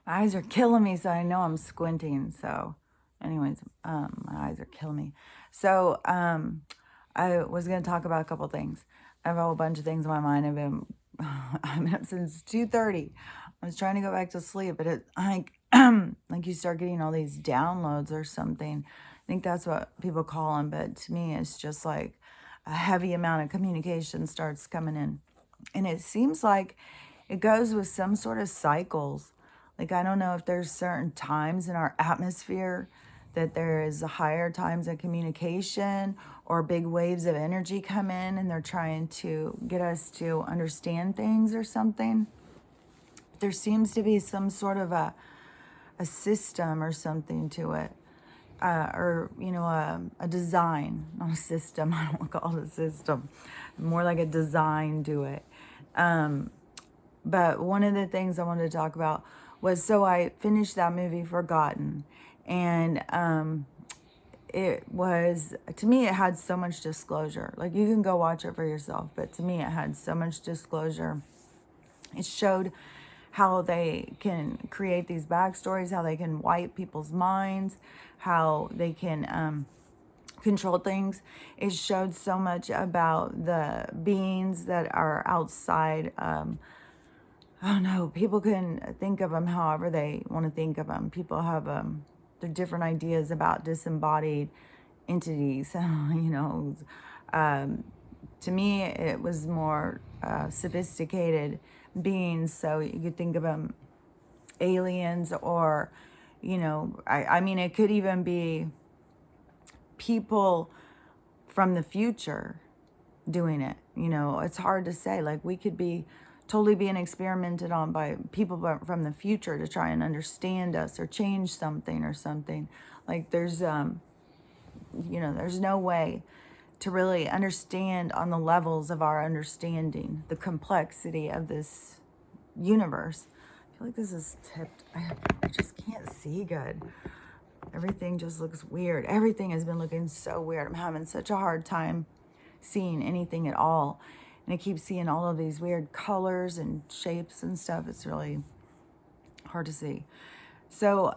My eyes are killing me, so I know I'm squinting. So, anyways, my eyes are killing me. So, I was gonna talk about a couple things. I have a whole bunch of things in my mind. I've been up since 2:30. I was trying to go back to sleep, but it like like you start getting all these downloads or something. I think that's what people call them, but to me, it's just like a heavy amount of communication starts coming in, and it seems like it goes with some sort of cycles. Like, I don't know if there's certain times in our atmosphere that there is higher times of communication or big waves of energy come in and they're trying to get us to understand things or something. There seems to be some sort of a system or something to it. Or, a design, not a system. I don't want to call it a system. More like a design to it. But one of the things I wanted to talk about was, so I finished that movie, Forgotten. And it was, to me, it had so much disclosure. Like, you can go watch it for yourself, but to me, it had so much disclosure. It showed how they can create these backstories, how they can wipe people's minds, how they can control things. It showed so much about the beings that are outside. Oh no, people can think of them however they want to think of them. People have their different ideas about disembodied entities. To me, it was more sophisticated beings. So you could think of them aliens, or, I mean, it could even be people from the future doing it. It's hard to say. Like, we could be totally being experimented on by people from the future to try and understand us or change something or something. Like, there's no way to really understand on the levels of our understanding the complexity of this universe. I feel like this is tipped. I just can't see good. Everything just looks weird. Everything has been looking so weird. I'm having such a hard time seeing anything at all. And I keep seeing all of these weird colors and shapes and stuff. It's really hard to see. So,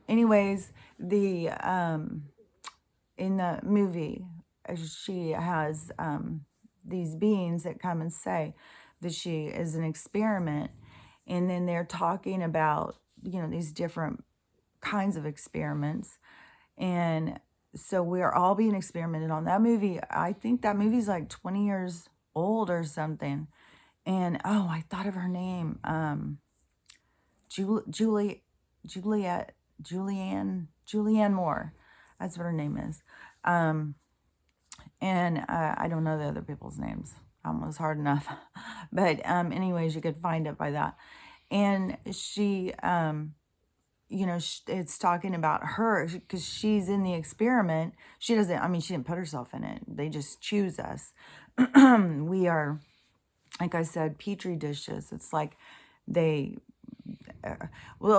anyways, the in the movie, she has these beings that come and say that she is an experiment. And then they're talking about, these different kinds of experiments. And so we're all being experimented on. That movie, I think that movie's like 20 years old or something. And oh, I thought of her name. Julie, Juliet, Julianne Moore. That's what her name is. And I don't know the other people's names. Was hard enough. But anyways, you could find it by that. And she, it's talking about her because she's in the experiment. She didn't put herself in it. They just choose us. We are, like I said, petri dishes. It's like they,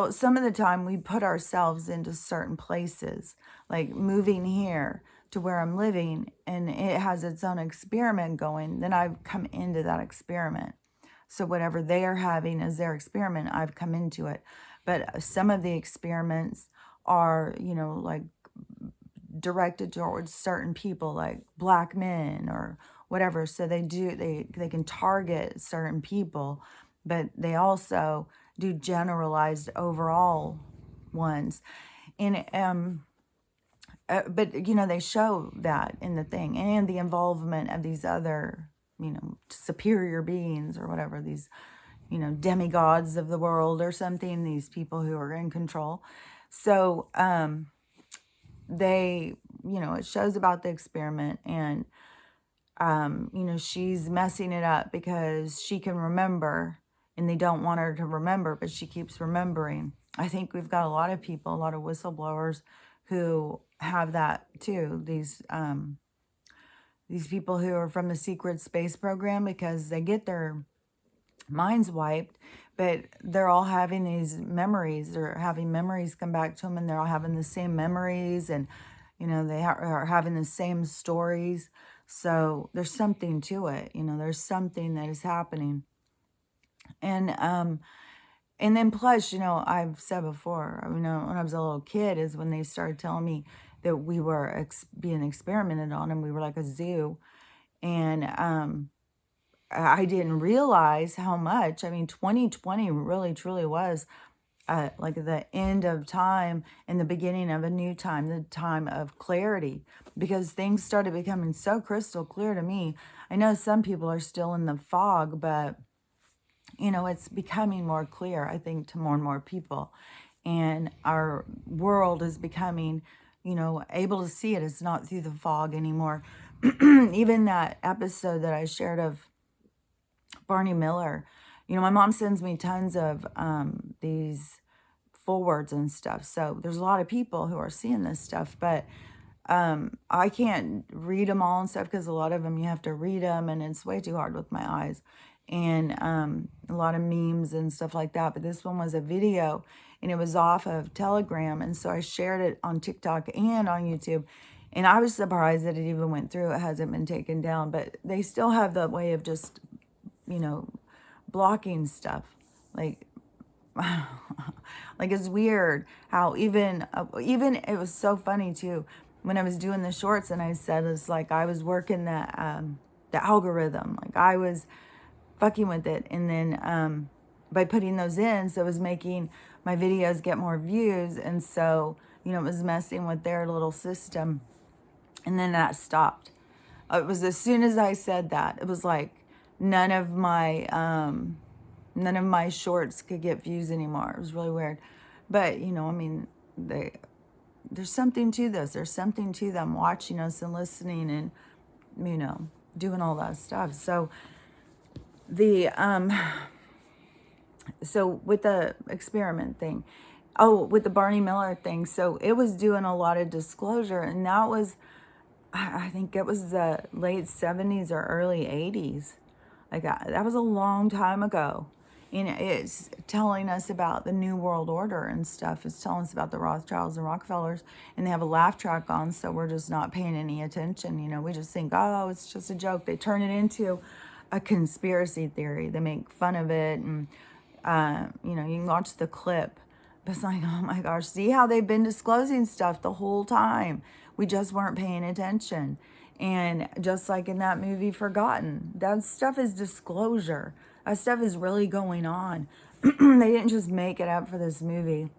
some of the time we put ourselves into certain places, like moving here to where I'm living, and it has its own experiment going. Then I've come into that experiment. So whatever they are having as their experiment, I've come into it. But some of the experiments are, like directed towards certain people, like black men or whatever. So they can target certain people, but they also do generalized overall ones. And but they show that in the thing, and the involvement of these other, superior beings or whatever, these, demigods of the world or something, these people who are in control. So they, it shows about the experiment, and she's messing it up because she can remember and they don't want her to remember, but she keeps remembering. I think we've got a lot of people, a lot of whistleblowers who have that too. These people who are from the secret space program, because they get their minds wiped, but they're all having these memories. They're having memories come back to them, and they're all having the same memories, and they are having the same stories. So there's something to it. There's something that is happening. And And then plus, I've said before, when I was a little kid is when they started telling me that we were being experimented on and we were like a zoo. And I didn't realize how much. I mean, 2020 really truly was like the end of time and the beginning of a new time, the time of clarity, because things started becoming so crystal clear to me. I know some people are still in the fog, but it's becoming more clear, I think, to more and more people. And our world is becoming, able to see it. It's not through the fog anymore. Even that episode that I shared of Barney Miller, my mom sends me tons of these forwards and stuff. So there's a lot of people who are seeing this stuff, but I can't read them all and stuff because a lot of them you have to read them and it's way too hard with my eyes, and a lot of memes and stuff like that. But this one was a video and it was off of Telegram, and so I shared it on TikTok and on YouTube, and I was surprised that it even went through. It hasn't been taken down, but they still have the way of just blocking stuff, like like it's weird how even it was so funny too when I was doing the shorts, and I said it's like I was working the algorithm, like I was fucking with it, and then by putting those in, so it was making my videos get more views, and so it was messing with their little system, and then that stopped. It was as soon as I said that, it was like none of my shorts could get views anymore. It was really weird. But, there's something to this. There's something to them watching us and listening and, doing all that stuff. So so with the experiment thing, with the Barney Miller thing, so it was doing a lot of disclosure, and that was, I think it was the late 70s or early 80s. Like that was a long time ago. And it's telling us about the New World Order and stuff. It's telling us about the Rothschilds and Rockefellers. And they have a laugh track on, so we're just not paying any attention. We just think, oh, it's just a joke. They turn it into a conspiracy theory. They make fun of it. And, you can watch the clip. But it's like, oh my gosh, see how they've been disclosing stuff the whole time. We just weren't paying attention. And just like in that movie, Forgotten, that stuff is disclosure. That stuff is really going on. They didn't just make it up for this movie.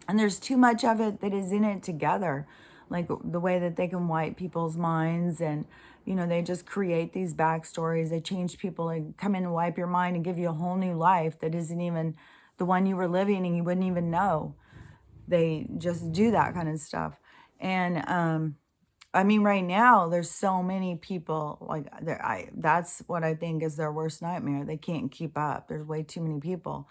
And there's too much of it that is in it together. Like the way that they can wipe people's minds, and, they just create these backstories. They change people and come in and wipe your mind and give you a whole new life that isn't even the one you were living and you wouldn't even know. They just do that kind of stuff. And, right now there's so many people like that's what I think is their worst nightmare. They can't keep up. There's way too many people.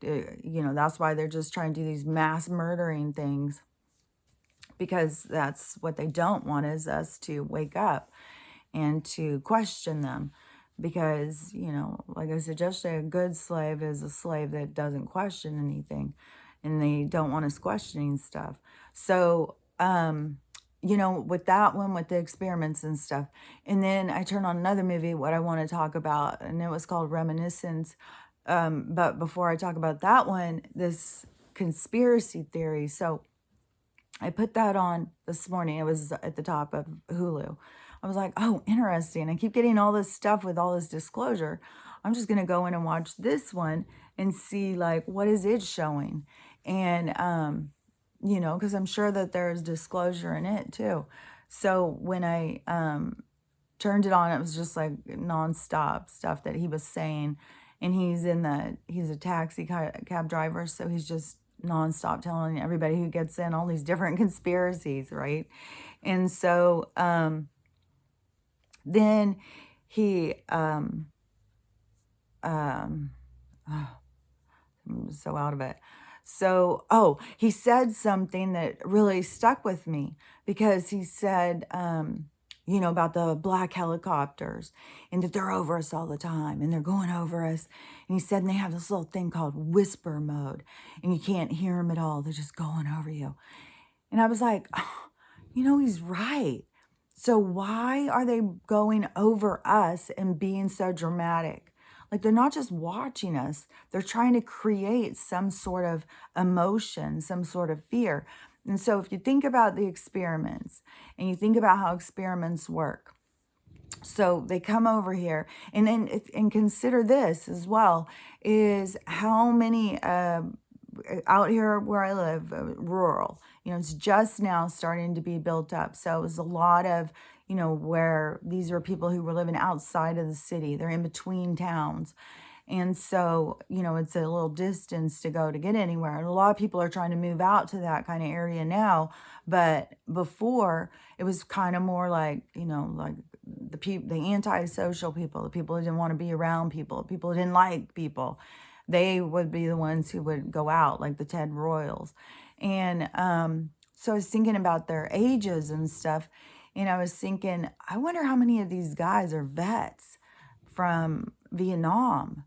That's why they're just trying to do these mass murdering things, because that's what they don't want is us to wake up and to question them. Because, like I said yesterday, a good slave is a slave that doesn't question anything, and they don't want us questioning stuff. So, with that one, with the experiments and stuff. And then I turned on another movie, what I want to talk about, and it was called Reminiscence. But before I talk about that one, this conspiracy theory. So I put that on this morning. It was at the top of Hulu. I was like, oh, interesting. I keep getting all this stuff with all this disclosure. I'm just going to go in and watch this one and see, like, what is it showing? And, because I'm sure that there's disclosure in it too. So when I turned it on, it was just like nonstop stuff that he was saying. And he's a taxi cab driver, so he's just nonstop telling everybody who gets in all these different conspiracies, right? And so then he I'm so out of it. So, he said something that really stuck with me, because he said, about the black helicopters and that they're over us all the time and they're going over us. And he said, and they have this little thing called whisper mode, and you can't hear them at all. They're just going over you. And I was like, he's right. So why are they going over us and being so dramatic? Like they're not just watching us, they're trying to create some sort of emotion, some sort of fear. And so if you think about the experiments and you think about how experiments work, so they come over here, and then and consider this as well, is how many out here where I live, rural, it's just now starting to be built up. So it was a lot of, where these are people who were living outside of the city. They're in between towns. And so, it's a little distance to go to get anywhere. And a lot of people are trying to move out to that kind of area now. But before, it was kind of more like, like the antisocial people, the people who didn't want to be around people, people who didn't like people. They would be the ones who would go out, like the Ted Royals. And so I was thinking about their ages and stuff. And I was thinking, I wonder how many of these guys are vets from Vietnam,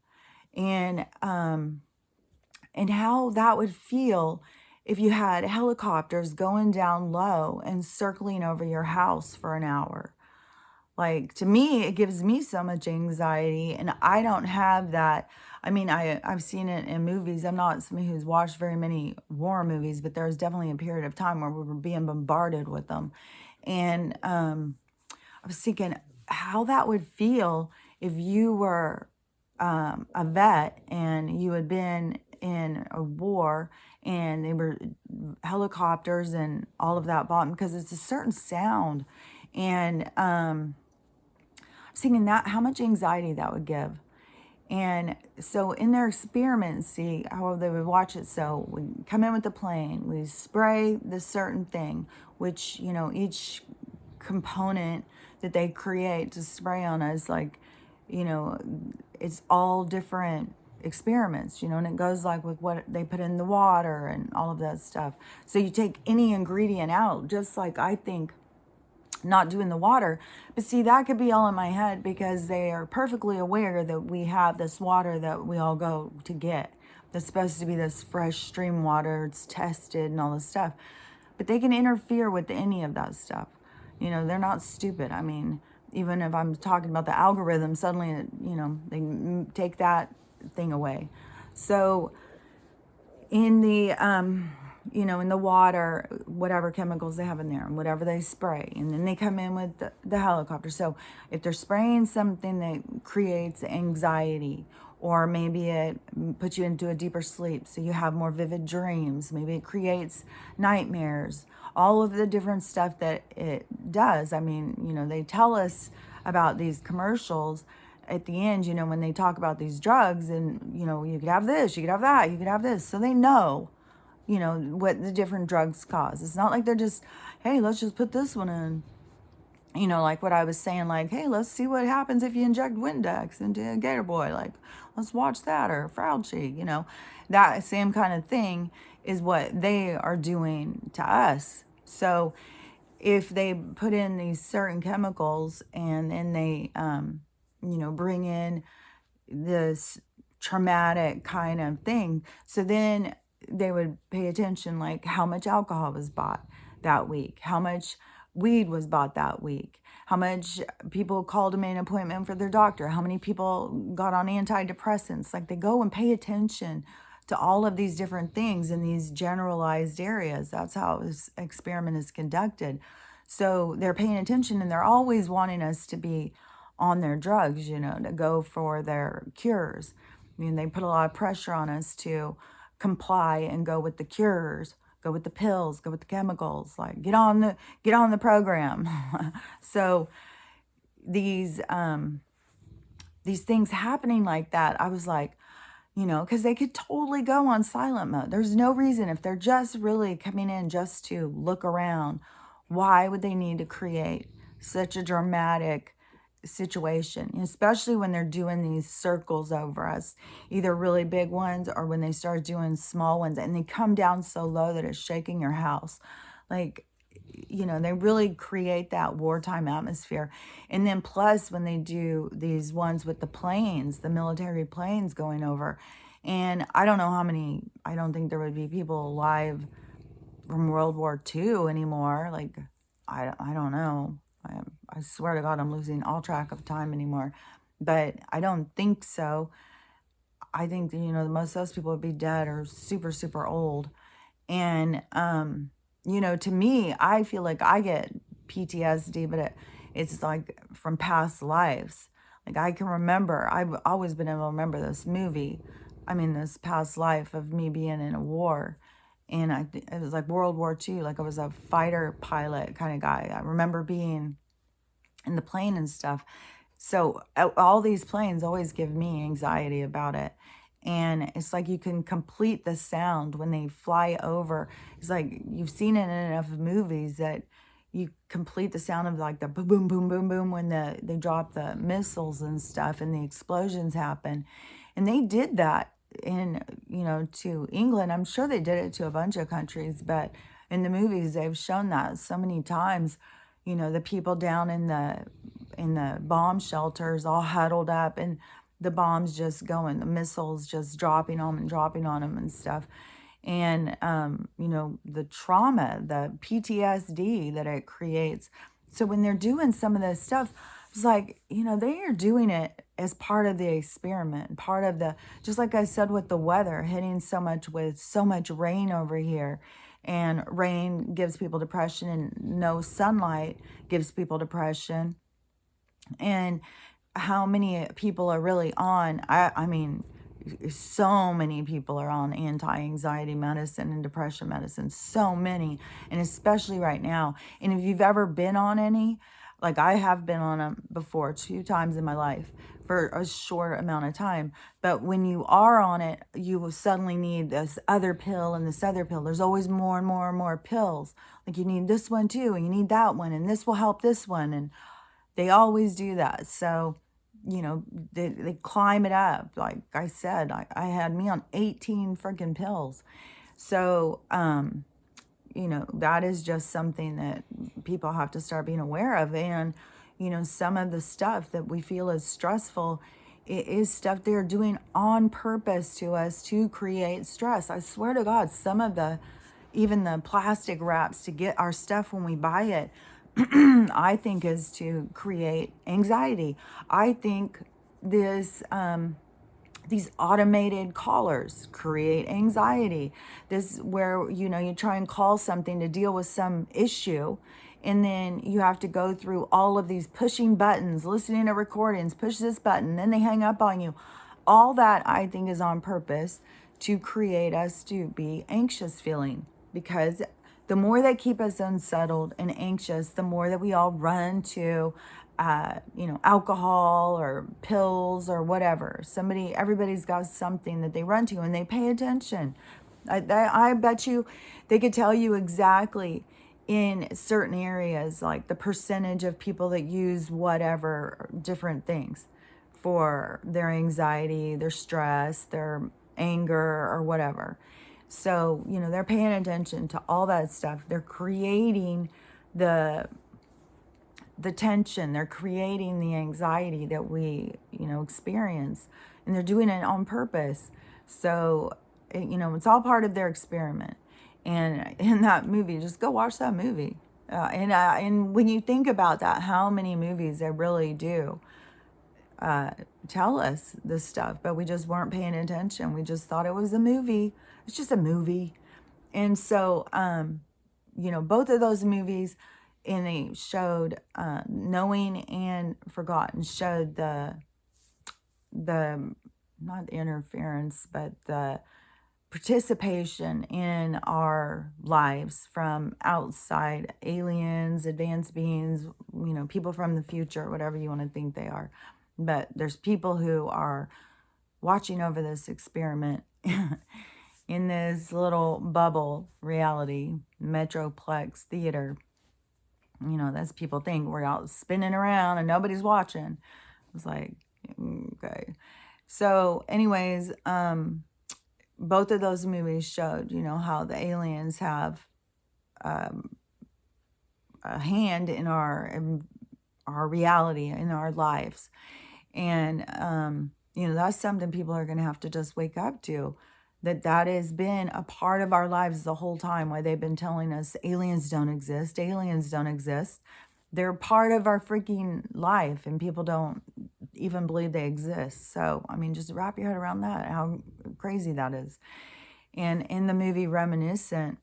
and how that would feel if you had helicopters going down low and circling over your house for an hour. Like, to me, it gives me so much anxiety, and I don't have that. I mean, I've seen it in movies. I'm not somebody who's watched very many war movies, but there was definitely a period of time where we were being bombarded with them. And I was thinking how that would feel if you were a vet and you had been in a war and they were helicopters and all of that bottom, because it's a certain sound. And thinking that how much anxiety that would give. And so in their experiments, see how they would watch it. So we come in with the plane, we spray this certain thing, which, each component that they create to spray on us, like, it's all different experiments, and it goes like with what they put in the water and all of that stuff. So you take any ingredient out, just like I think not doing the water. But see, that could be all in my head, because they are perfectly aware that we have this water that we all go to get. That's supposed to be this fresh stream water. It's tested and all this stuff. But they can interfere with any of that stuff. They're not stupid. I mean, even if I'm talking about the algorithm, suddenly, they take that thing away. So in the in the water, whatever chemicals they have in there and whatever they spray, and then they come in with the helicopter. So if they're spraying something that creates anxiety, or maybe it puts you into a deeper sleep so you have more vivid dreams, maybe it creates nightmares, all of the different stuff that it does. I mean, they tell us about these commercials at the end, when they talk about these drugs, and, you could have this, you could have that, you could have this. So they know, what the different drugs cause. It's not like they're just, hey, let's just put this one in. Like what I was saying, like, hey, let's see what happens if you inject Windex into a Gator Boy. Like, let's watch that, or Fauci, that same kind of thing is what they are doing to us. So if they put in these certain chemicals and then they, bring in this traumatic kind of thing, so then they would pay attention, like how much alcohol was bought that week, how much weed was bought that week, how much people called to make an appointment for their doctor, how many people got on antidepressants. Like, they go and pay attention to all of these different things in these generalized areas. That's how this experiment is conducted. So they're paying attention, and they're always wanting us to be on their drugs, to go for their cures. I mean, they put a lot of pressure on us to comply and go with the cures, go with the pills, go with the chemicals, like get on the program. So these things happening like that, I was like, because they could totally go on silent mode. There's no reason, if they're just really coming in just to look around, why would they need to create such a dramatic situation, especially when they're doing these circles over us, either really big ones or when they start doing small ones, and they come down so low that it's shaking your house. Like, they really create that wartime atmosphere. And then plus when they do these ones with the planes, the military planes going over, and I don't know how many, I don't think there would be people alive from World War II anymore. Like, I don't know. I swear to God, I'm losing all track of time anymore. but I don't think so. I think, most of those people would be dead or super, super old. And, to me, I feel like I get PTSD, but it's like from past lives. Like I can remember, I've always been able to remember this movie. I mean, this past life of me being in a war. And it was like World War II. Like I was a fighter pilot kind of guy. I remember being in the plane and stuff. So all these planes always give me anxiety about it. And it's like you can complete the sound when they fly over. It's like you've seen it in enough movies that you complete the sound of like the boom, boom, boom, boom, boom when they drop the missiles and stuff and the explosions happen. And they did that to England. I'm sure they did it to a bunch of countries, but in the movies they've shown that so many times. The people down in the bomb shelters all huddled up and the bombs just going, the missiles just dropping on them and dropping on them and stuff. And, the trauma, the PTSD that it creates. So when they're doing some of this stuff, it's like, they are doing it as part of the experiment, part of just like I said with the weather, hitting so much with so much rain over here. And rain gives people depression, and no sunlight gives people depression. And how many people are really on, I mean, so many people are on anti-anxiety medicine and depression medicine, so many, and especially right now. And if you've ever been on any, like I have been on them before 2 times in my life for a short amount of time, but when you are on it, you will suddenly need this other pill and this other pill. There's always more and more and more pills. Like you need this one too, and you need that one, and this will help this one, and they always do that. So, they climb it up. Like I said, I had me on 18 freaking pills. So, that is just something that people have to start being aware of. And, some of the stuff that we feel is stressful, it is stuff they're doing on purpose to us to create stress. I swear to God, even the plastic wraps to get our stuff when we buy it, I think is to create anxiety. I think these automated callers create anxiety. This where you try and call something to deal with some issue, and then you have to go through all of these pushing buttons, listening to recordings, push this button, then they hang up on you. All that I think is on purpose to create us to be anxious feeling, because the more they keep us unsettled and anxious, the more that we all run to, alcohol or pills or whatever. Everybody's got something that they run to, and they pay attention. I bet you they could tell you exactly in certain areas, like the percentage of people that use whatever different things for their anxiety, their stress, their anger, or whatever. So, they're paying attention to all that stuff. They're creating the tension. They're creating the anxiety that we, experience. And they're doing it on purpose. So, it's all part of their experiment. And in that movie, just go watch that movie. And when you think about that, how many movies they really do tell us this stuff, but we just weren't paying attention. We just thought it was a movie. It's just a movie. And so, both of those movies, and they showed Knowing and Forgotten, showed the not the interference, but the participation in our lives from outside aliens, advanced beings, people from the future, whatever you want to think they are. But there's people who are watching over this experiment in this little bubble reality, Metroplex theater. That's people think we're out spinning around and nobody's watching. It's like, okay. So anyways, both of those movies showed, how the aliens have a hand in our reality, in our lives. And, that's something people are going to have to just wake up to, that has been a part of our lives the whole time, why they've been telling us aliens don't exist, they're part of our freaking life, and people don't even believe they exist. So, I mean, just wrap your head around that, how crazy that is. And in the movie Reminiscence,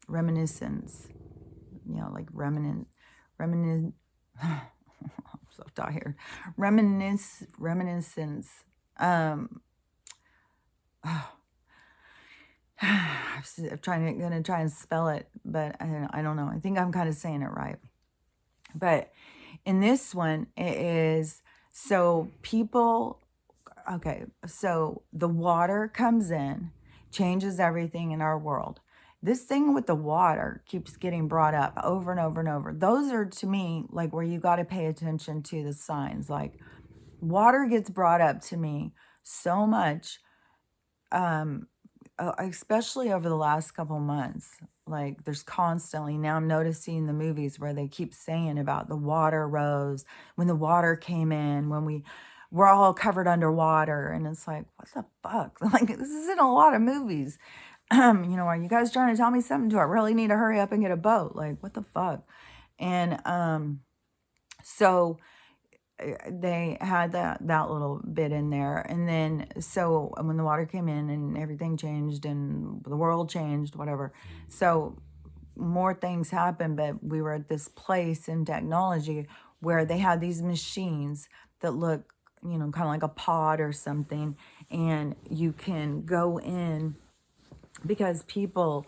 like reminiscent, I'm so tired. Reminiscence. Um, I'm gonna try and spell it, but I don't know. I think I'm kind of saying it right. But in this one, it is so people. Okay, so the water comes in, changes everything in our world. This thing with the water keeps getting brought up over and over and over. Those are, to me, like where you got to pay attention to the signs. Like water gets brought up to me so much, especially over the last couple months. Like there's constantly, now I'm noticing the movies where they keep saying about the water rose, when the water came in, when we're all covered underwater. And it's like, what the fuck? Like, this is in a lot of movies. Are you guys trying to tell me something? Do I really need to hurry up and get a boat? Like, what the fuck? And so they had that little bit in there. And then so when the water came in and everything changed and the world changed, whatever, so more things happened. But we were at this place in technology where they had these machines that look, kind of like a pod or something, and you can go in, because people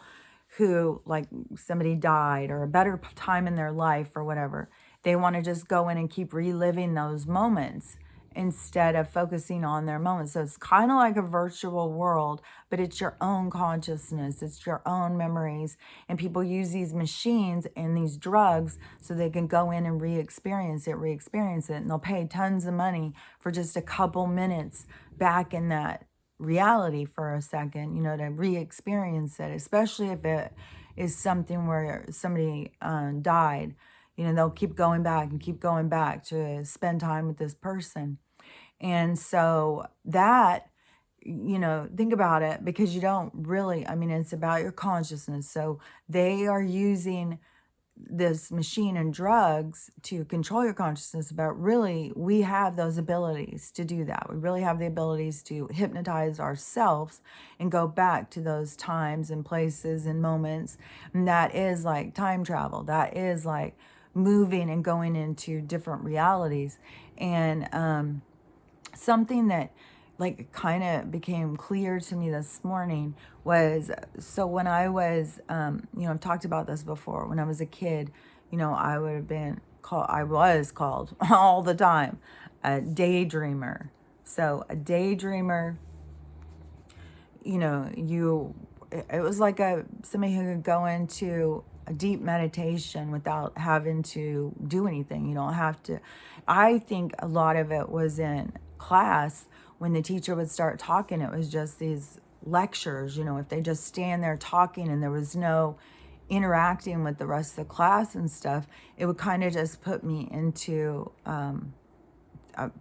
who, like, somebody died or a better time in their life or whatever, they want to just go in and keep reliving those moments instead of focusing on their moments. So it's kind of like a virtual world, but it's your own consciousness, it's your own memories. And people use these machines and these drugs so they can go in and re-experience it, and they'll pay tons of money for just a couple minutes back in that reality for a second, to re-experience it, especially if it is something where somebody died. They'll keep going back and keep going back to spend time with this person. And so that, think about it, because you don't really, it's about your consciousness. So they are using this machine and drugs to control your consciousness, but really we have those abilities to do that. We really have the abilities to hypnotize ourselves and go back to those times and places and moments. And that is like time travel. That is like moving and going into different realities. And something that like kind of became clear to me this morning was, so when I was I've talked about this before, when I was a kid, I was called all the time a daydreamer. So a daydreamer, it was like somebody who could go into a deep meditation without having to do anything. You don't have to. I think a lot of it was in class when the teacher would start talking. It was just these lectures, if they just stand there talking and there was no interacting with the rest of the class and stuff, it would kind of just put me into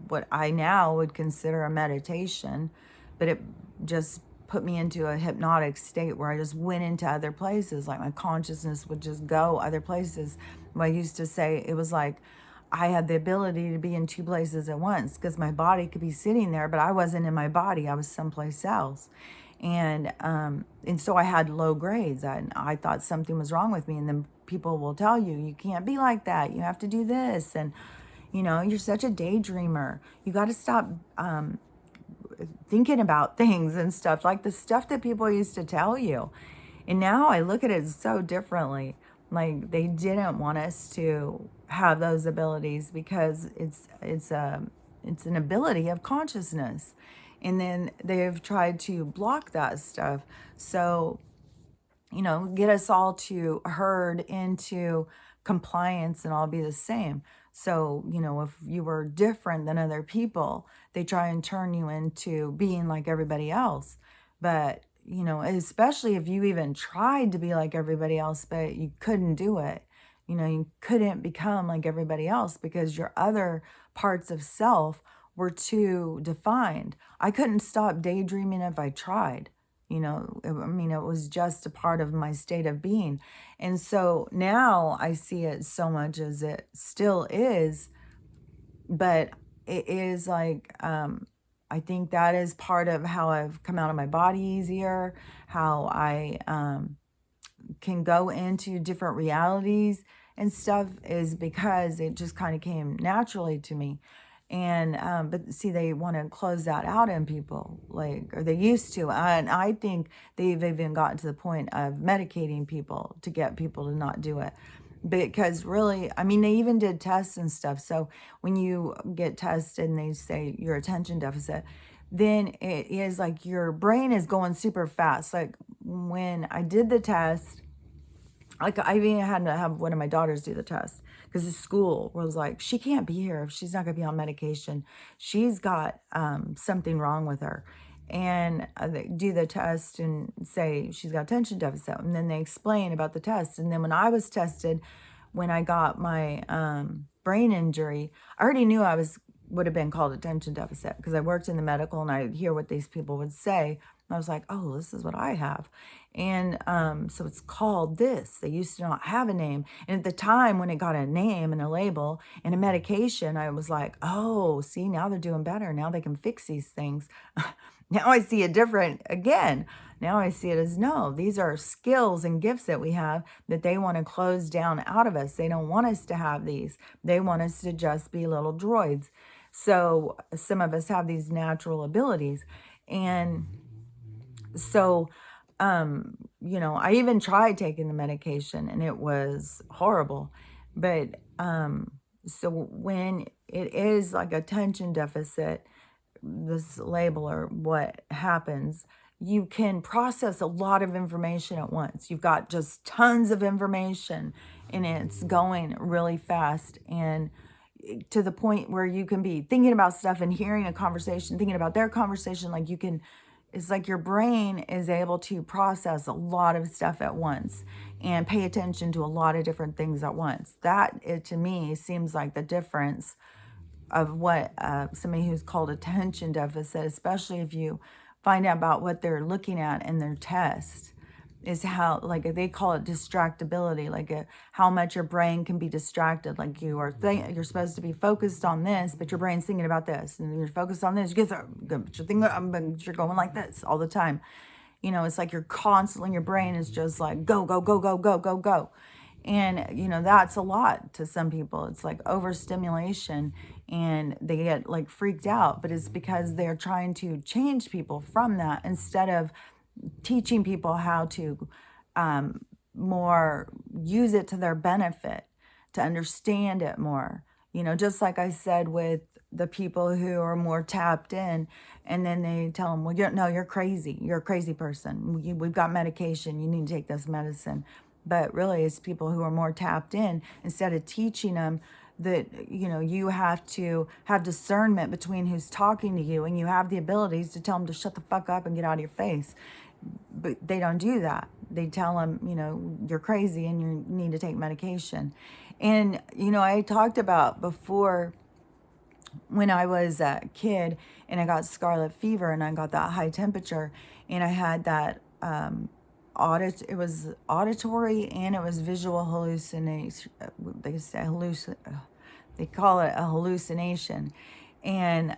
what I now would consider a meditation, but it just put me into a hypnotic state where I just went into other places. Like my consciousness would just go other places. I used to say it was like I had the ability to be in two places at once, because my body could be sitting there, but I wasn't in my body. I was someplace else. And so I had low grades. I thought something was wrong with me. And then people will tell you, you can't be like that. You have to do this. And, you're such a daydreamer. You got to stop thinking about things and stuff, like the stuff that people used to tell you. And now I look at it so differently. Like they didn't want us to have those abilities, because it's an ability of consciousness. And then they've tried to block that stuff. So, get us all to herd into compliance and all be the same. So, if you were different than other people, they try and turn you into being like everybody else. But, especially if you even tried to be like everybody else, but you couldn't do it. You couldn't become like everybody else because your other parts of self were too defined. I couldn't stop daydreaming if I tried. I mean, it was just a part of my state of being. And so now I see it so much as it still is, but it is like, I think that is part of how I've come out of my body easier, how I can go into different realities and stuff, is because it just kind of came naturally to me. And but see, they want to close that out in people, like, or they used to, and I think they've even gotten to the point of medicating people to get people to not do it. Because really, I mean, they even did tests and stuff. So when you get tested and they say your attention deficit, then it is like your brain is going super fast. Like when I did the test, like I even had to have one of my daughters do the test because the school was like, she can't be here if she's not going to be on medication. She's got something wrong with her. And they do the test and say she's got attention deficit. And then they explain about the test. And then when I was tested, when I got my brain injury, I already knew would have been called attention deficit because I worked in the medical and I'd hear what these people would say. I was like, oh, this is what I have. And so it's called this. They used to not have a name. And at the time when it got a name and a label and a medication, I was like, oh, see, now they're doing better. Now they can fix these things. Now I see it different again. Now I see it as, no, these are skills and gifts that we have that they want to close down out of us. They don't want us to have these. They want us to just be little droids. So some of us have these natural abilities. And so, I even tried taking the medication and it was horrible. But so when it is like attention deficit, this label or what happens, you can process a lot of information at once. You've got just tons of information and it's going really fast, and to the point where you can be thinking about stuff and hearing a conversation, thinking about their conversation. Like you can, it's like your brain is able to process a lot of stuff at once and pay attention to a lot of different things at once. That, to me, seems like the difference of what somebody who's called attention deficit, especially if you find out about what they're looking at in their test, is how, like, they call it distractibility, like how much your brain can be distracted. Like you're supposed to be focused on this, but your brain's thinking about this, and you're focused on this, but you're going like this all the time. It's like you're constantly, your brain is just like go, go, go, go, go, go, go. And, that's a lot to some people. It's like overstimulation and they get like freaked out, but it's because they're trying to change people from that instead of teaching people how to more use it to their benefit, to understand it more. Just like I said with the people who are more tapped in, and then they tell them, well, you're crazy. You're a crazy person. We've got medication. You need to take this medicine. But really, it's people who are more tapped in. Instead of teaching them that, you have to have discernment between who's talking to you, and you have the abilities to tell them to shut the fuck up and get out of your face. But they don't do that. They tell them, you're crazy and you need to take medication. And, I talked about before when I was a kid and I got scarlet fever and I got that high temperature and I had that it was auditory and it was visual hallucination. They call it a hallucination. And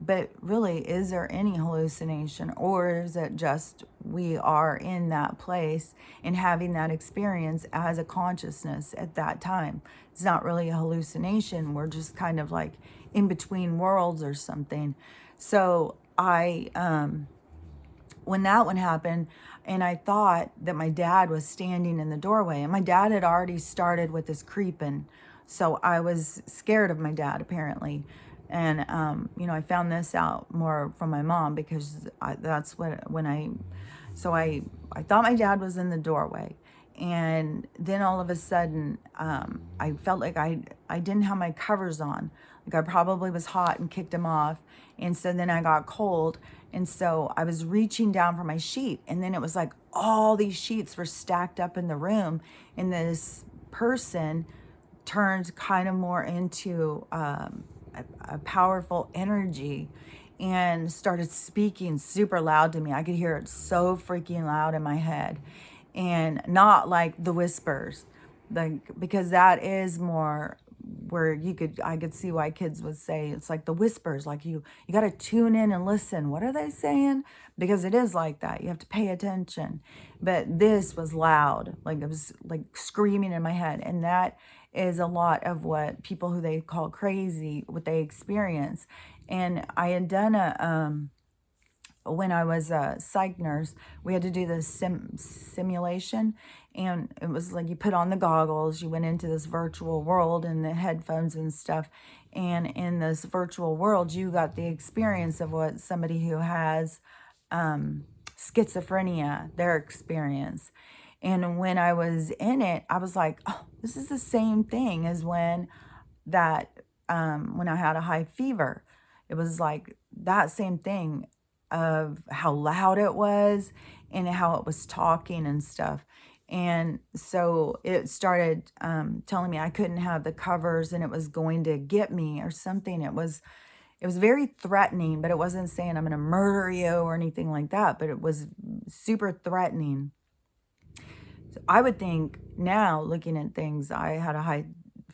but really, is there any hallucination, or is it just we are in that place and having that experience as a consciousness at that time? It's not really a hallucination. We're just kind of like in between worlds or something. So when that one happened, and I thought that my dad was standing in the doorway, and my dad had already started with his creeping. So I was scared of my dad, apparently. And, I found this out more from my mom because I thought my dad was in the doorway. And then all of a sudden, I felt like I didn't have my covers on. Like I probably was hot and kicked him off. And so then I got cold. And so I was reaching down for my sheet. And then it was like all these sheets were stacked up in the room. And this person turned kind of more into a powerful energy. and started speaking super loud to me. I could hear it so freaking loud in my head, and not like the whispers, like, because that is more where I could see why kids would say it's like the whispers, like you got to tune in and listen. What are they saying? Because it is like that. You have to pay attention. But this was loud, like it was like screaming in my head, and that is a lot of what people who they call crazy, what they experience. And I had done when I was a psych nurse, we had to do this simulation, and it was like you put on the goggles, you went into this virtual world and the headphones and stuff, and in this virtual world, you got the experience of what somebody who has schizophrenia, their experience. And when I was in it, I was like, oh, this is the same thing as when I had a high fever. It was like that same thing of how loud it was and how it was talking and stuff. And so it started telling me I couldn't have the covers and it was going to get me or something. It was very threatening, but it wasn't saying I'm going to murder you or anything like that, but it was super threatening. So I would think now, looking at things, I had a high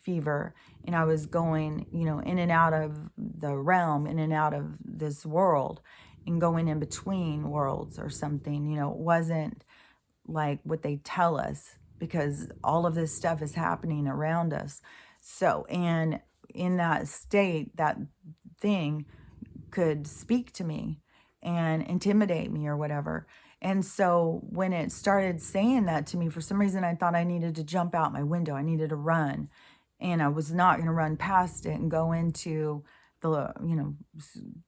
fever and I was going, in and out of the realm, in and out of this world and going in between worlds or something. It wasn't like what they tell us, because all of this stuff is happening around us. So, and in that state, that thing could speak to me and intimidate me or whatever. And so when it started saying that to me, for some reason, I thought I needed to jump out my window. I needed to run. And I was not going to run past it and go into the,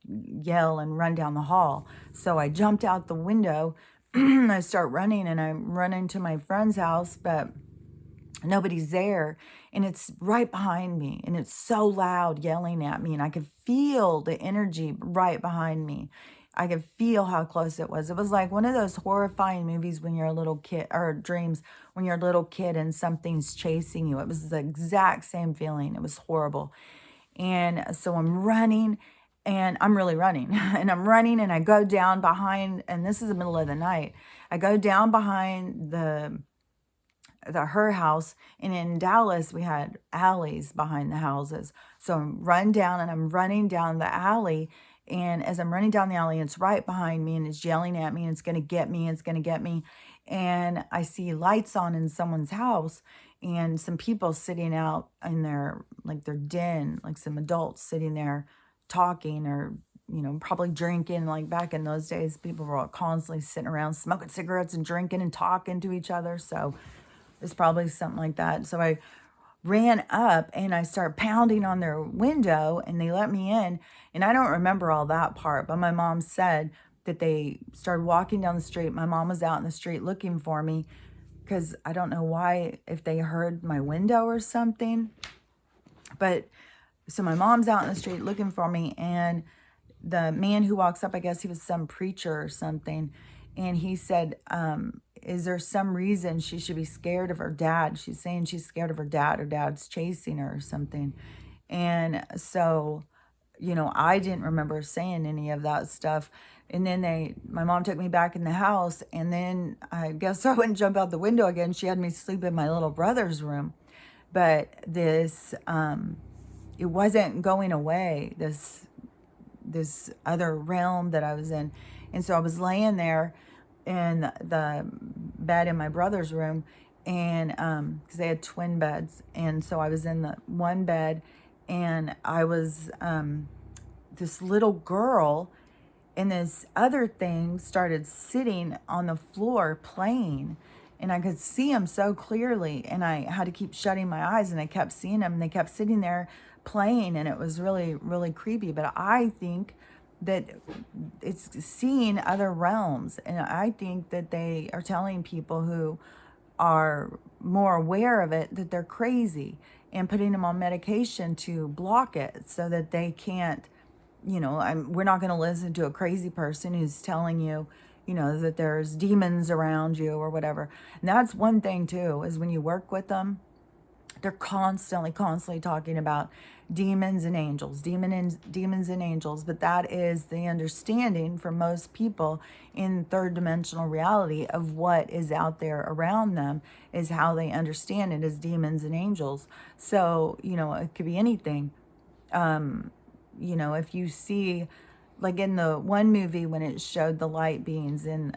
yell and run down the hall. So I jumped out the window. I start running and I run into my friend's house, but nobody's there. And it's right behind me. And it's so loud yelling at me. And I could feel the energy right behind me. I could feel how close it was. It was like one of those horrifying movies when you're a little kid, or dreams when you're a little kid and something's chasing you. It was the exact same feeling. It was horrible. And so I'm running, and I'm really running. And I'm running, and I go down behind, and this is the middle of the night. I go down behind her house, and in Dallas we had alleys behind the houses. So I'm run down, and I'm running down the alley. And as I'm running down the alley, it's right behind me and it's yelling at me and it's going to get me, it's going to get me. And I see lights on in someone's house and some people sitting out in their den, like some adults sitting there talking or, probably drinking. Like back in those days, people were all constantly sitting around smoking cigarettes and drinking and talking to each other. So it's probably something like that. So I ran up and I started pounding on their window and they let me in. And I don't remember all that part, but my mom said that they started walking down the street. My mom was out in the street looking for me because I don't know why, if they heard my window or something. But so my mom's out in the street looking for me, and the man who walks up, I guess he was some preacher or something, and he said, is there some reason she should be scared of her dad? She's saying she's scared of her dad. Her dad's chasing her or something. And so, I didn't remember saying any of that stuff. And then my mom took me back in the house, and then I guess I wouldn't jump out the window again. She had me sleep in my little brother's room. But this, it wasn't going away, this other realm that I was in. And so I was laying there in the bed in my brother's room, and because they had twin beds, and so I was in the one bed, and I was this little girl, and this other thing started sitting on the floor playing, and I could see them so clearly, and I had to keep shutting my eyes, and I kept seeing them, and they kept sitting there playing, and it was really, really creepy. But I think that it's seeing other realms, and I think that they are telling people who are more aware of it that they're crazy and putting them on medication to block it so that they can't, we're not going to listen to a crazy person who's telling you, that there's demons around you or whatever. And that's one thing too, is when you work with them, they're constantly talking about demons and angels, demons and angels. But that is the understanding for most people in third dimensional reality of what is out there around them, is how they understand it as demons and angels. So, it could be anything. If you see, like in the one movie when it showed the light beings in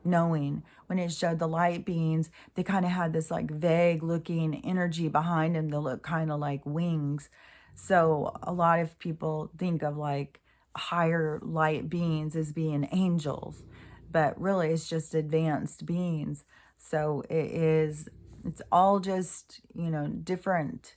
Knowing, when it showed the light beings, they kind of had this like vague looking energy behind them that looked kind of like wings. So a lot of people think of like higher light beings as being angels, but really it's just advanced beings. So it's all just, different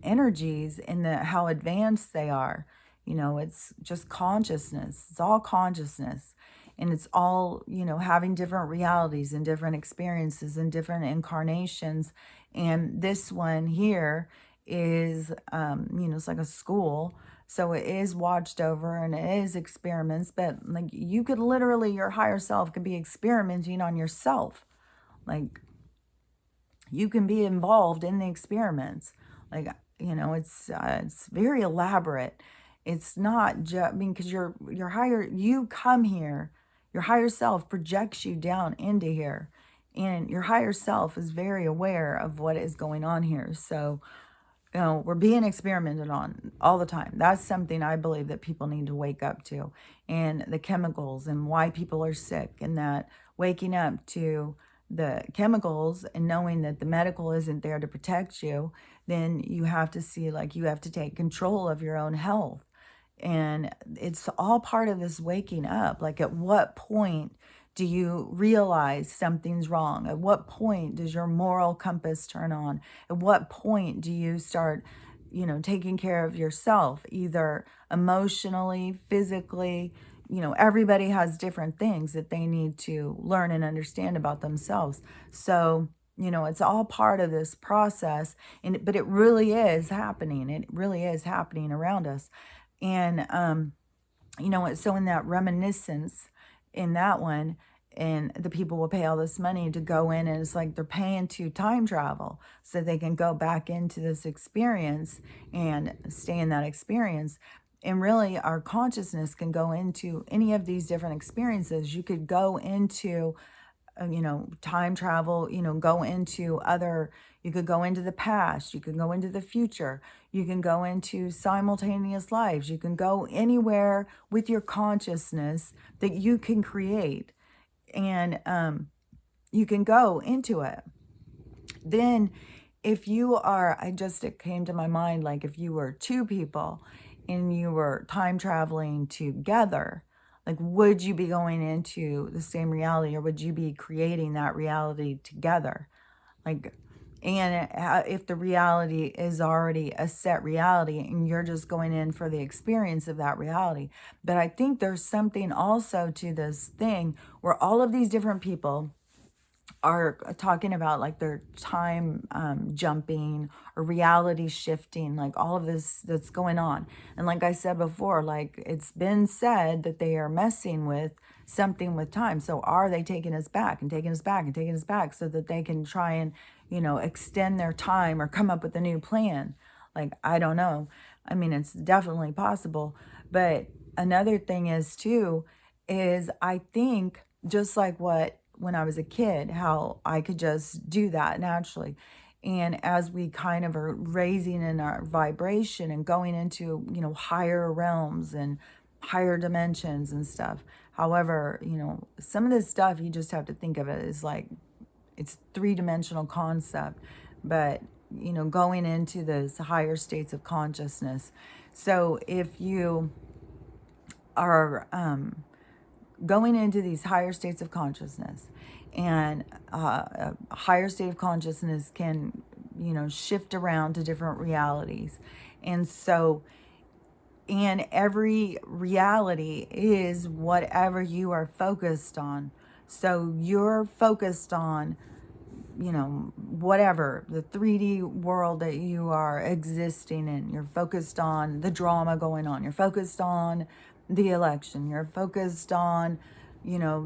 energies in how advanced they are. It's just consciousness. It's all consciousness. And it's all, having different realities and different experiences and different incarnations. And this one here is, it's like a school. So it is watched over and it is experiments. But like you could literally, your higher self could be experimenting on yourself. Like you can be involved in the experiments. Like, it's very elaborate. It's not just, because your higher, you come here, your higher self projects you down into here, and your higher self is very aware of what is going on here. So, we're being experimented on all the time. That's something I believe that people need to wake up to, and the chemicals and why people are sick, and that waking up to the chemicals and knowing that the medical isn't there to protect you, then you have to see, like, you have to take control of your own health. And it's all part of this waking up. Like, at what point do you realize something's wrong? At what point does your moral compass turn on? At what point do you start, taking care of yourself, either emotionally, physically? Everybody has different things that they need to learn and understand about themselves. So, it's all part of this process, but it really is happening. It really is happening around us. And, so in that reminiscence, in that one, and the people will pay all this money to go in, and it's like they're paying to time travel so they can go back into this experience and stay in that experience. And really, our consciousness can go into any of these different experiences. You could go into time travel, go into other, you could go into the past, you can go into the future, you can go into simultaneous lives, you can go anywhere with your consciousness that you can create. And you can go into it. Then if you are, it came to my mind, like if you were two people and you were time traveling together, like, would you be going into the same reality, or would you be creating that reality together? Like, and if the reality is already a set reality and you're just going in for the experience of that reality. But I think there's something also to this thing where all of these different people are talking about like their time jumping or reality shifting, like all of this that's going on. And like I said before, like it's been said that they are messing with something with time. So are they taking us back and taking us back and taking us back so that they can try and, extend their time or come up with a new plan? Like, I don't know. I mean, it's definitely possible. But another thing is too, is I think just like what when I was a kid, how I could just do that naturally. And as we kind of are raising in our vibration and going into, higher realms and higher dimensions and stuff. However, some of this stuff you just have to think of it as like it's three-dimensional concept, but going into those higher states of consciousness. So if you are going into these higher states of consciousness, and a higher state of consciousness can shift around to different realities. And so, and every reality is whatever you are focused on. So you're focused on whatever the 3D world that you are existing in. You're focused on the drama going on. You're focused on the election. You're focused on,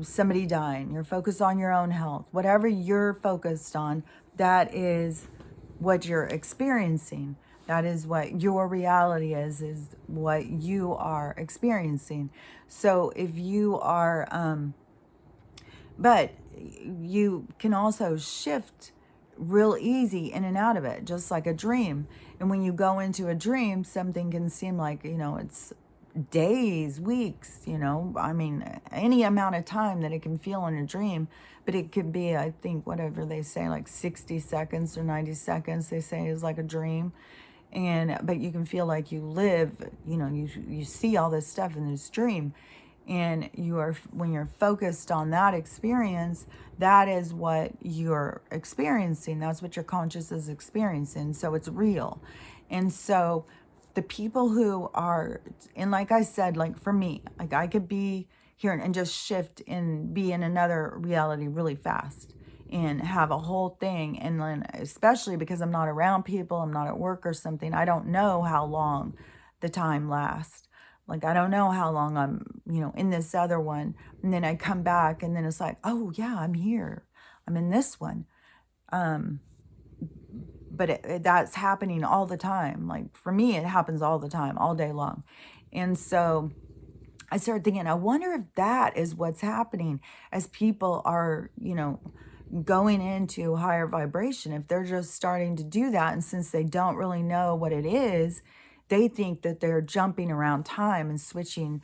somebody dying. You're focused on your own health. Whatever you're focused on, that is what you're experiencing. That is what your reality is what you are experiencing. So if you are, but you can also shift real easy in and out of it, just like a dream. And when you go into a dream, something can seem like, it's days, weeks, I mean, any amount of time that it can feel in a dream. But it could be, I think, whatever they say, like 60 seconds or 90 seconds, they say is like a dream. But you can feel like you live, you see all this stuff in this dream. And when you're focused on that experience, that is what you're experiencing. That's what your conscious is experiencing. So it's real. And so the people who are, and like I said, like for me, like I could be here and just shift and be in another reality really fast and have a whole thing. And then, especially because I'm not around people, I'm not at work or something, I don't know how long the time lasts. Like, I don't know how long I'm, in this other one. And then I come back and then it's like, oh, yeah, I'm here. I'm in this one. But that's happening all the time. Like, for me, it happens all the time, all day long. And so I started thinking, I wonder if that is what's happening as people are, going into higher vibration. If they're just starting to do that, and since they don't really know what it is, they think that they're jumping around time and switching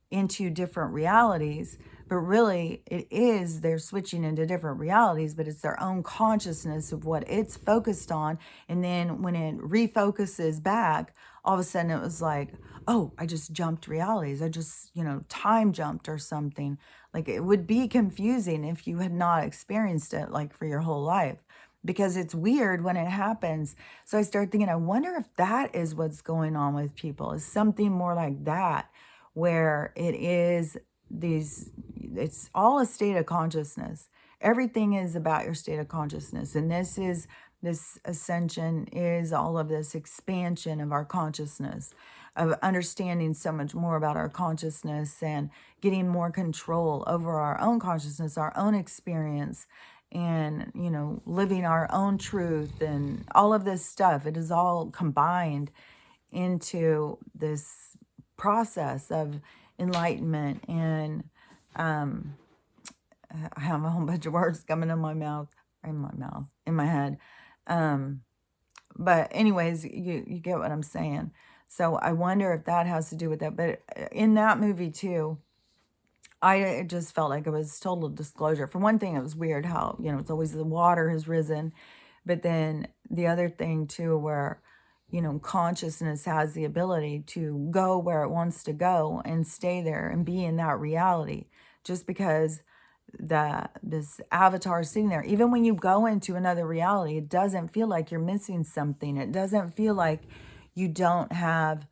into different realities. But really, it is, they're switching into different realities, but it's their own consciousness of what it's focused on. And then when it refocuses back, all of a sudden it was like, oh, I just jumped realities. I just, time jumped or something. Like, it would be confusing if you had not experienced it like for your whole life, because it's weird when it happens. So I started thinking, I wonder if that is what's going on with people, is something more like that, where it is it's all a state of consciousness. Everything is about your state of consciousness. And this ascension is all of this expansion of our consciousness, of understanding so much more about our consciousness and getting more control over our own consciousness, our own experience, and, living our own truth and all of this stuff. It is all combined into this process of enlightenment. And I have a whole bunch of words coming in my head. But anyways, you get what I'm saying. So I wonder if that has to do with that. But in that movie too, I just felt like it was total disclosure. For one thing, it was weird how, it's always the water has risen. But then the other thing too, where, consciousness has the ability to go where it wants to go and stay there and be in that reality. Just because this avatar is sitting there, even when you go into another reality, it doesn't feel like you're missing something. It doesn't feel like you don't have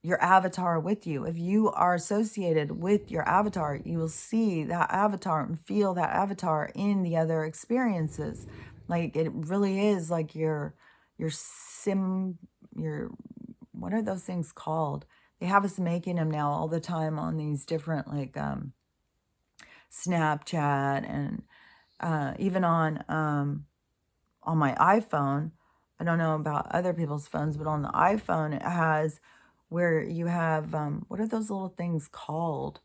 your avatar with you. If you are associated with your avatar, you will see that avatar and feel that avatar in the other experiences. Like, it really is like your what are those things called? They have us making them now all the time on these different, like, Snapchat, and even on my iPhone. I don't know about other people's phones, but on the iPhone it has where you have what are those little things called?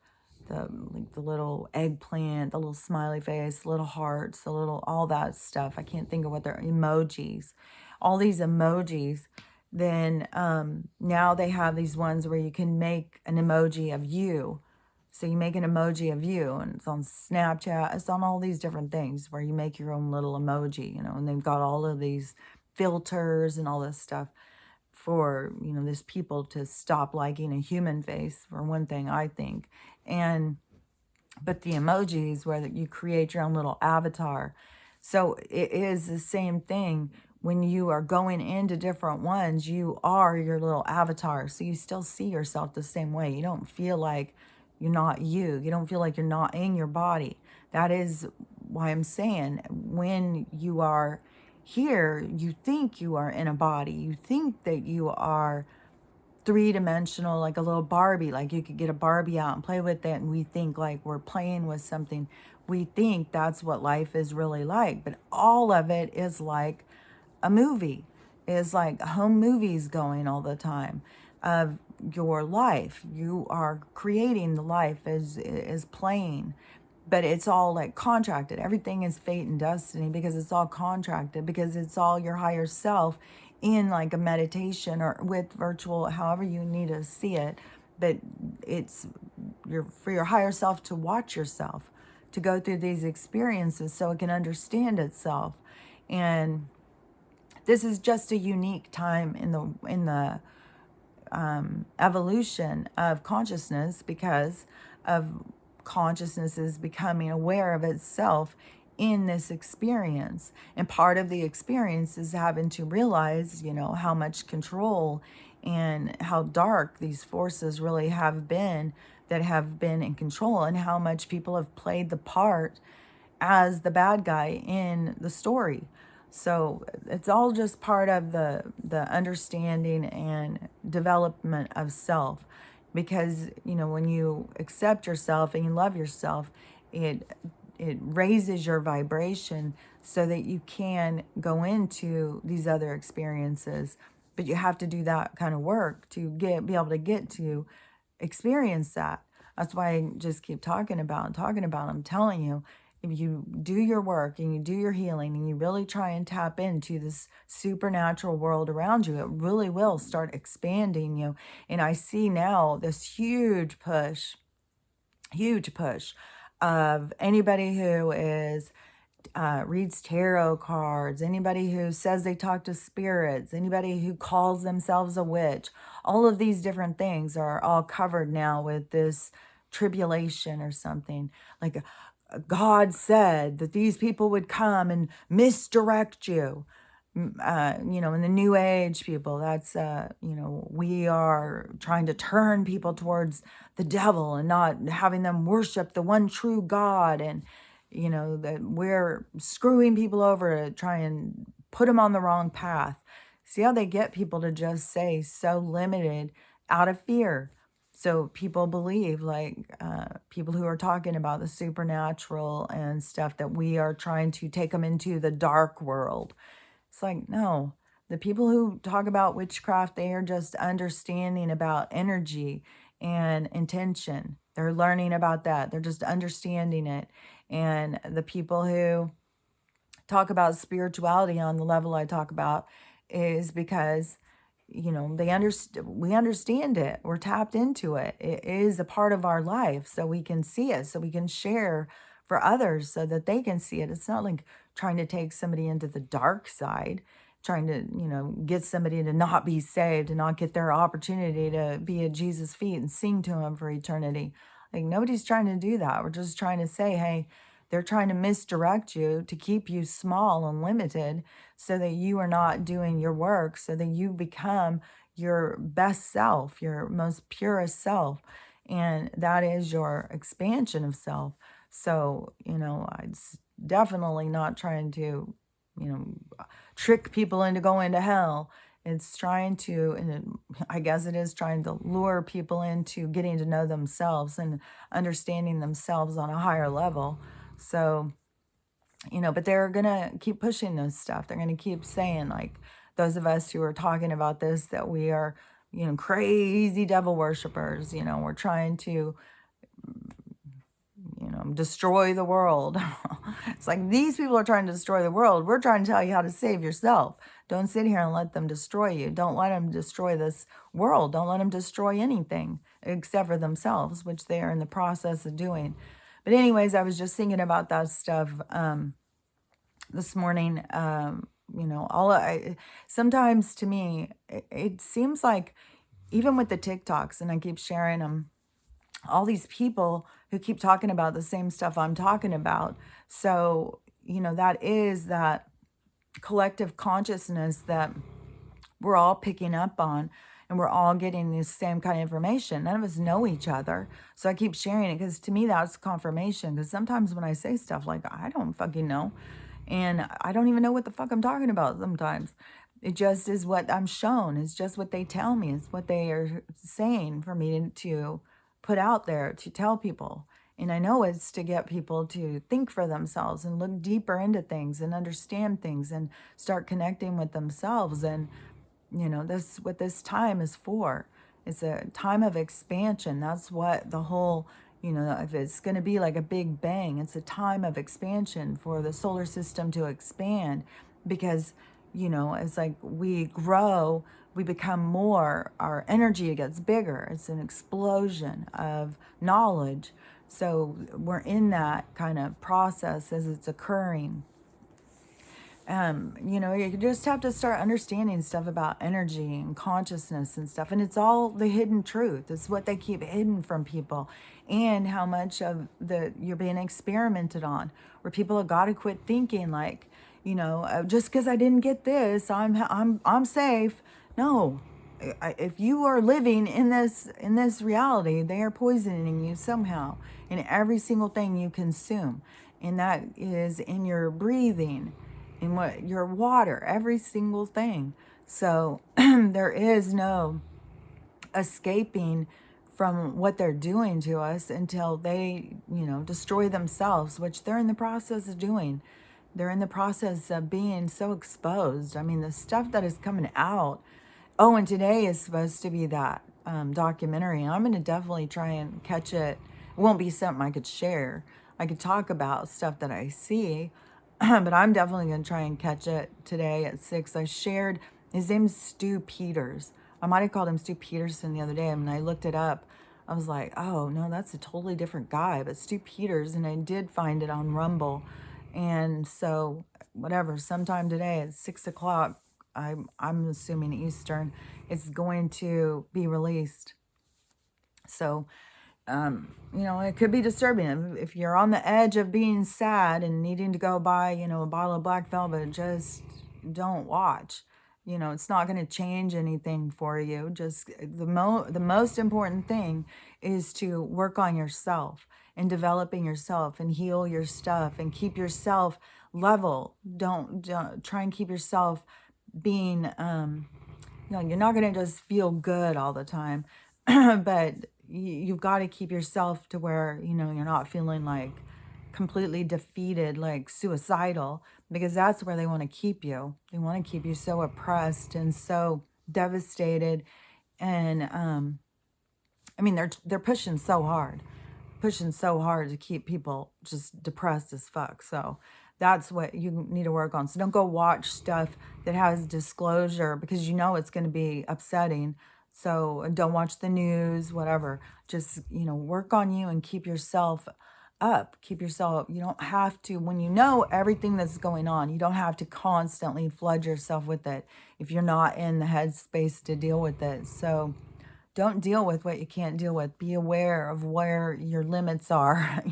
The little eggplant, the little smiley face, the little hearts, the little, all that stuff. I can't think of what they're, emojis. All these emojis. Then now they have these ones where you can make an emoji of you. So you make an emoji of you, and it's on Snapchat. It's on all these different things where you make your own little emoji, and they've got all of these filters and all this stuff for, this people to stop liking a human face, for one thing, I think. But the emojis where you create your own little avatar. So it is the same thing. When you are going into different ones, you are your little avatar. So you still see yourself the same way. You don't feel like you're not you. You don't feel like you're not in your body. That is why I'm saying, when you are here, you think you are in a body. You think that you are three-dimensional, like a little Barbie. Like, you could get a Barbie out and play with it, and we think like we're playing with something, we think that's what life is really like. But all of it is like a movie, is like home movies going all the time of your life. You are creating the life is playing, but it's all like contracted. Everything is fate and destiny because it's all contracted, because it's all your higher self in like a meditation or with virtual, however you need to see it. But it's for your higher self to watch yourself, to go through these experiences so it can understand itself. And this is just a unique time in the evolution of consciousness, because of consciousness is becoming aware of itself in this experience. And part of the experience is having to realize, how much control and how dark these forces really have been that have been in control, and how much people have played the part as the bad guy in the story. So it's all just part of the understanding and development of self. Because, when you accept yourself and you love yourself, it raises your vibration so that you can go into these other experiences. But you have to do that kind of work to be able to get to experience that. That's why I just keep talking about and talking about. I'm telling you, if you do your work and you do your healing and you really try and tap into this supernatural world around you, it really will start expanding you. And I see now this huge push of anybody who is reads tarot cards, anybody who says they talk to spirits, anybody who calls themselves a witch. All of these different things are all covered now with this tribulation or something. Like God said that these people would come and misdirect you. In the new age people, that's, we are trying to turn people towards the devil and not having them worship the one true God. And, that we're screwing people over to try and put them on the wrong path. See how they get people to just say so limited out of fear. So people believe, like people who are talking about the supernatural and stuff, that we are trying to take them into the dark world. It's like, no, the people who talk about witchcraft, they are just understanding about energy and intention. They're learning about that. They're just understanding it. And the people who talk about spirituality on the level I talk about is because, we understand it. We're tapped into it. It is a part of our life, so we can see it, so we can share for others so that they can see it. It's not like trying to take somebody into the dark side, trying to, get somebody to not be saved and not get their opportunity to be at Jesus' feet and sing to him for eternity. Like, nobody's trying to do that. We're just trying to say, hey, they're trying to misdirect you to keep you small and limited so that you are not doing your work, so that you become your best self, your most purest self. And that is your expansion of self. So, it's definitely not trying to, trick people into going to hell. It's trying to, I guess it is trying to lure people into getting to know themselves and understanding themselves on a higher level. So, but they're going to keep pushing this stuff. They're going to keep saying, like, those of us who are talking about this, that we are, crazy devil worshipers. We're trying to, destroy the world. It's like, these people are trying to destroy the world. We're trying to tell you how to save yourself. Don't sit here and let them destroy you. Don't let them destroy this world. Don't let them destroy anything except for themselves, which they are in the process of doing. But anyways, I was just thinking about that stuff this morning. Sometimes to me, it seems like, even with the TikToks, and I keep sharing them, all these people who keep talking about the same stuff I'm talking about. So, that is that collective consciousness that we're all picking up on, and we're all getting this same kind of information. None of us know each other. So I keep sharing it because to me, that's confirmation. Because sometimes when I say stuff like, I don't fucking know, and I don't even know what the fuck I'm talking about sometimes. It just is what I'm shown. It's just what they tell me. It's what they are saying for me to put out there to tell people. And I know it's to get people to think for themselves and look deeper into things and understand things and start connecting with themselves. And, this what this time is for. It's a time of expansion. That's what the whole, if it's going to be like a big bang, it's a time of expansion for the solar system to expand because, it's like we grow, we become more, our energy gets bigger. It's an explosion of knowledge. So we're in that kind of process as it's occurring. You just have to start understanding stuff about energy and consciousness and stuff. And it's all the hidden truth. It's what they keep hidden from people, and how much of you're being experimented on, where people have got to quit thinking like, just because I didn't get this, I'm safe. No, if you are living in this reality, they are poisoning you somehow in every single thing you consume, and that is in your breathing, in what your water, every single thing. So there is no escaping from what they're doing to us until they, destroy themselves, which they're in the process of doing. They're in the process of being so exposed. I mean, the stuff that is coming out. Oh, and today is supposed to be that documentary. And I'm going to definitely try and catch it. It won't be something I could share. I could talk about stuff that I see, but I'm definitely going to try and catch it today at 6. I shared, his name's Stu Peters. I might have called him Stu Peterson the other day. And when I looked it up, I was like, oh, no, that's a totally different guy. But Stu Peters, and I did find it on Rumble. And so, whatever, sometime today at 6 o'clock, I'm assuming Eastern, it's going to be released. So, it could be disturbing. If you're on the edge of being sad and needing to go buy, a bottle of Black Velvet, just don't watch. It's not going to change anything for you. Just the most important thing is to work on yourself and developing yourself and heal your stuff and keep yourself level. Don't try and keep yourself being you're not going to just feel good all the time, but you've got to keep yourself to where, you're not feeling like completely defeated, like suicidal, because that's where they want to keep you. They want to keep you so oppressed and so devastated. And I mean, they're pushing so hard to keep people just depressed as fuck. So that's what you need to work on. So don't go watch stuff that has disclosure, because it's going to be upsetting. So don't watch the news, whatever. Just, work on you and keep yourself up. Keep yourself, you don't have to, when you know everything that's going on, you don't have to constantly flood yourself with it if you're not in the headspace to deal with it. So don't deal with what you can't deal with. Be aware of where your limits are,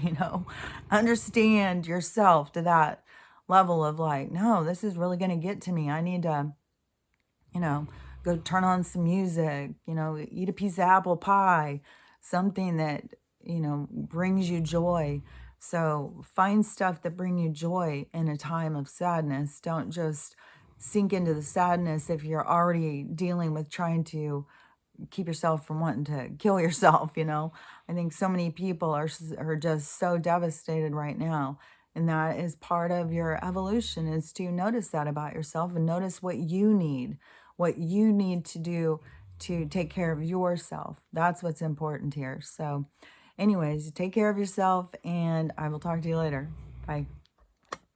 Understand yourself to that level of like, no, this is really going to get to me. I need to, go turn on some music, eat a piece of apple pie, something that, brings you joy. So find stuff that bring you joy in a time of sadness. Don't just sink into the sadness if you're already dealing with trying to keep yourself from wanting to kill yourself. I think so many people are just so devastated right now, and that is part of your evolution, is to notice that about yourself and notice what you need to do to take care of yourself. That's what's important here. So anyways, take care of yourself, and I will talk to you later. Bye.